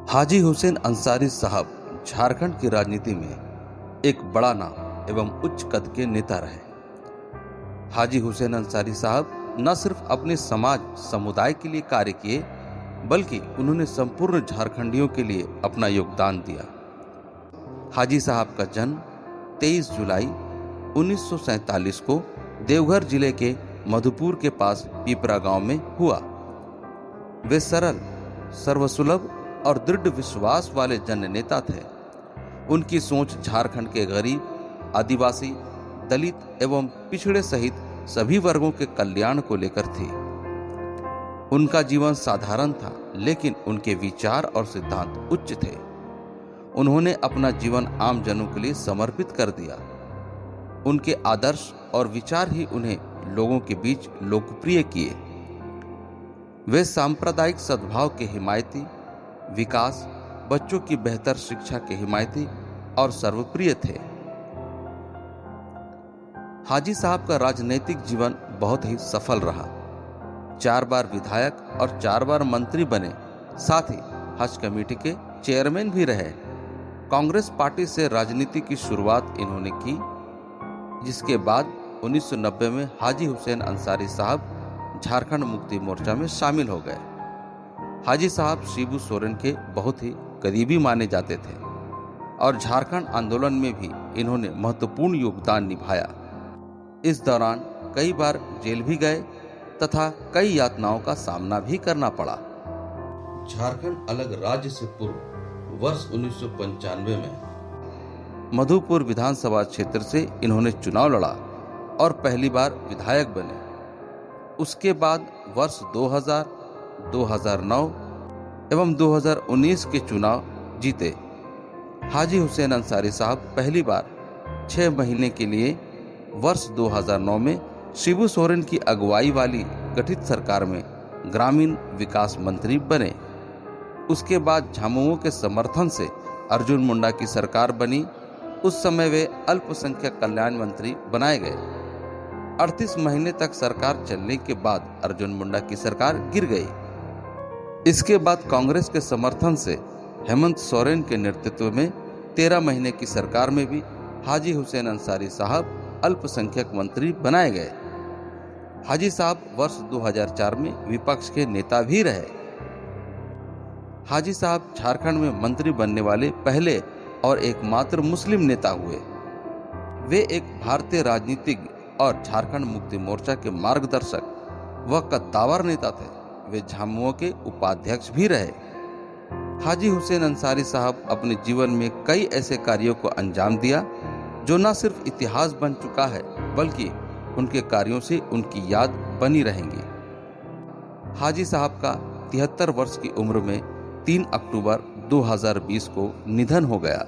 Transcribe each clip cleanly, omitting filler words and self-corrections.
हाजी हुसैन अंसारी साहब झारखंड की राजनीति में एक बड़ा नाम एवं उच्च कद के नेता रहे। हाजी हुसैन अंसारी साहब न सिर्फ अपने समाज समुदाय के लिए कार्य किए, बल्कि उन्होंने संपूर्ण झारखंडियों के लिए अपना योगदान दिया। हाजी साहब का जन्म 23 जुलाई 1947 को देवघर जिले के मधुपुर के पास पीपरा गांव में हुआ। वे सरल, सर्वसुलभ और दृढ़ विश्वास वाले जननेता थे। उनकी सोच झारखंड के गरीब, आदिवासी, दलित एवं पिछड़े सहित सभी वर्गों के कल्याण को लेकर थी। उनका जीवन साधारण था, लेकिन उनके विचार और सिद्धांत उच्च थे। उन्होंने अपना जीवन आम जनों के लिए समर्पित कर दिया। उनके आदर्श और विचार ही उन्हें लोगों के बीच लोकप्रिय किए। वे सांप्रदायिक सद्भाव के हिमायती, विकास, बच्चों की बेहतर शिक्षा के हिमायती और सर्वप्रिय थे। हाजी साहब का राजनीतिक जीवन बहुत ही सफल रहा। 4 बार विधायक और 4 बार मंत्री बने, साथ ही हज कमेटी के चेयरमैन भी रहे। कांग्रेस पार्टी से राजनीति की शुरुआत इन्होंने की, जिसके बाद 1990 में हाजी हुसैन अंसारी साहब झारखंड मुक्ति मोर्चा में शामिल हो गए। हाजी साहब शिबू सोरेन के बहुत ही करीबी माने जाते थे और झारखंड आंदोलन में भी इन्होंने महत्वपूर्ण योगदान निभाया। इस दौरान कई बार जेल भी गए तथा कई यातनाओं का सामना भी करना पड़ा। झारखंड अलग राज्य से पूर्व वर्ष 1995 में मधुपुर विधानसभा क्षेत्र से इन्होंने चुनाव लड़ा और पहली बार विधायक बने। उसके बाद वर्ष 2000, 2009 एवं 2019 के चुनाव जीते। हाजी हुसैन अंसारी साहब पहली बार 6 महीने के लिए वर्ष 2009 में शिबू सोरेन की अगुवाई वाली गठित सरकार में ग्रामीण विकास मंत्री बने। उसके बाद झामुमो के समर्थन से अर्जुन मुंडा की सरकार बनी। उस समय वे अल्पसंख्यक कल्याण मंत्री बनाए गए। 38 महीने तक सरकार चलने के बाद अर्जुन मुंडा की सरकार गिर गई। इसके बाद कांग्रेस के समर्थन से हेमंत सोरेन के नेतृत्व में 13 महीने की सरकार में भी हाजी हुसैन अंसारी साहब अल्पसंख्यक मंत्री बनाए गए। हाजी साहब वर्ष 2004 में विपक्ष के नेता भी रहे। हाजी साहब झारखंड में मंत्री बनने वाले पहले और एकमात्र मुस्लिम नेता हुए। वे एक भारतीय राजनीतिज्ञ और झारखंड मुक्ति मोर्चा के मार्गदर्शक व कद्दावर नेता थे। वे झामुमो के उपाध्यक्ष भी रहे। हाजी हुसैन अंसारी साहब अपने जीवन में कई ऐसे कार्यों को अंजाम दिया जो न सिर्फ इतिहास बन चुका है, बल्कि उनके कार्यों से उनकी याद बनी रहेंगी। हाजी साहब का 73 वर्ष की उम्र में 3 अक्टूबर 2020 को निधन हो गया।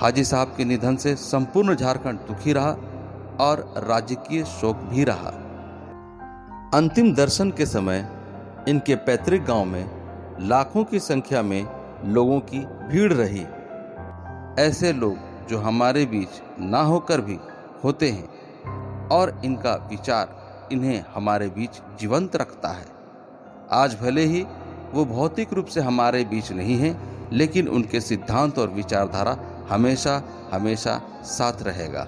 हाजी साहब के निधन से संपूर्ण झारखंड दुखी रहा और राजकीय शोक भी रहा। अंतिम दर्शन के समय इनके पैतृक गांव में लाखों की संख्या में लोगों की भीड़ रही। ऐसे लोग जो हमारे बीच ना होकर भी होते हैं और इनका विचार इन्हें हमारे बीच जीवंत रखता है। आज भले ही वो भौतिक रूप से हमारे बीच नहीं हैं, लेकिन उनके सिद्धांत और विचारधारा हमेशा हमेशा साथ रहेगा।